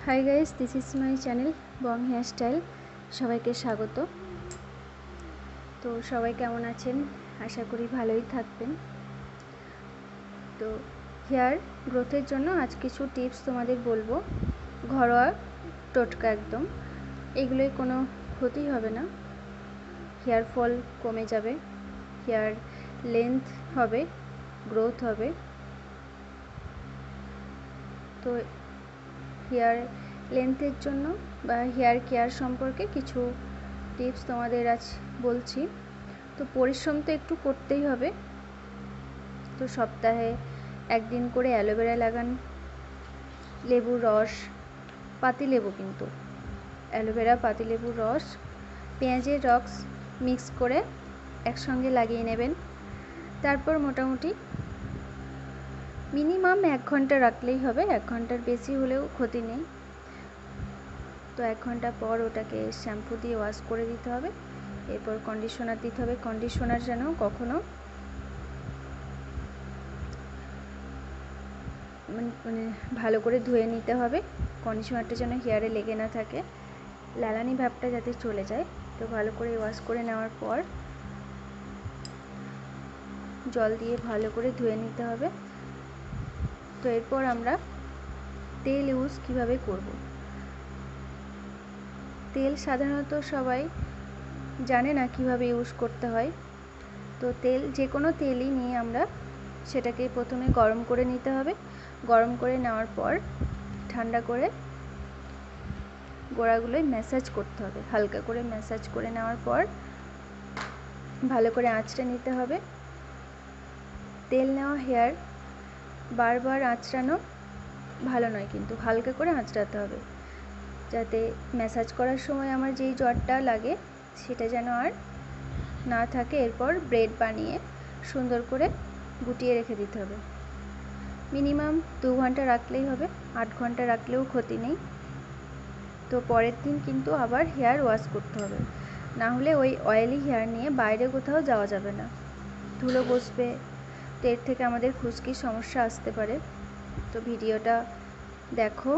High guys, this is my channel Bong hair style. সবাইকে স্বাগত। তো সবাই কেমন আছেন? আশা করি ভালোই থাকবেন। তো হেয়ার গ্রোথের জন্য আজ কিছু টিপস তোমাদের বলবো, ঘরোয়া টোটকা একদম। এগুলোই কোনো ক্ষতি হবে না, হেয়ার ফল কমে যাবে, হেয়ার লেন্থ হবে, গ্রোথ হবে। তো হেয়ার লেন্থের জন্য বা হেয়ার কেয়ার সম্পর্কে কিছু টিপস তোমাদের আজ বলছি। তো পরিশ্রম তো একটু করতেই হবে। তো সপ্তাহে একদিন করে অ্যালোভেরা লাগান, লেবুর রস, পাতিলেবু, কিন্তু অ্যালোভেরা, পাতিলেবুর রস, পেঁয়াজের রস মিক্স করে একসঙ্গে লাগিয়ে নেবেন। তারপর মোটামুটি মিনিমাম 1 ঘন্টা রাখলেই হবে, 1 ঘন্টার বেশি হলেও ক্ষতি নেই। তো 1 ঘন্টা পর ওটাকে শ্যাম্পু দিয়ে ওয়াশ করে দিতে হবে। এরপর কন্ডিশনার দিতে হবে। কন্ডিশনার যেন কখনো মানে ভালো করে ধুয়ে নিতে হবে, কন্ডিশনারটা যেন হেয়ারে লেগে না থাকে, লালানি ভাবটা যাতে চলে যায়। তো ভালো করে ওয়াশ করে নেওয়ার পর জল দিয়ে ভালো করে ধুয়ে নিতে হবে। তো এরপর আমরা তেল ইউজ কিভাবে করব। তেল সাধারণত সবাই জানে না কিভাবে ইউজ করতে হয়। তো তেল, যে কোনো তেলই নিয়ে আমরা সেটাকে প্রথমে গরম করে নিতে হবে। গরম করে নেওয়ার পর ঠান্ডা করে গোড়াগুলোয় ম্যাসাজ করতে হবে। হালকা করে ম্যাসাজ করে নেওয়ার পর ভালো করে আঁচড়ে নিতে হবে। তেল নেওয়া হেয়ার বারবার আঁচড়ানো ভালো নয়, কিন্তু হালকা করে আঁচড়াতে হবে, যাতে ম্যাসাজ করার সময় আমার যেই জ্বরটা লাগে সেটা যেন আর না থাকে। এরপর ব্রেড বানিয়ে সুন্দর করে গুটিয়ে রেখে দিতে হবে। মিনিমাম 2 ঘন্টা রাখলেই হবে, 8 ঘন্টা রাখলেও ক্ষতি নেই। তো পরের দিন কিন্তু আবার হেয়ার ওয়াশ করতে হবে, না হলে ওই অয়েলি হেয়ার নিয়ে বাইরে কোথাও যাওয়া যাবে না, ধুলো বসবে। তো এর থেকে আমাদের খুশকির সমস্যা আসতে পারে। তো ভিডিওটা দেখো।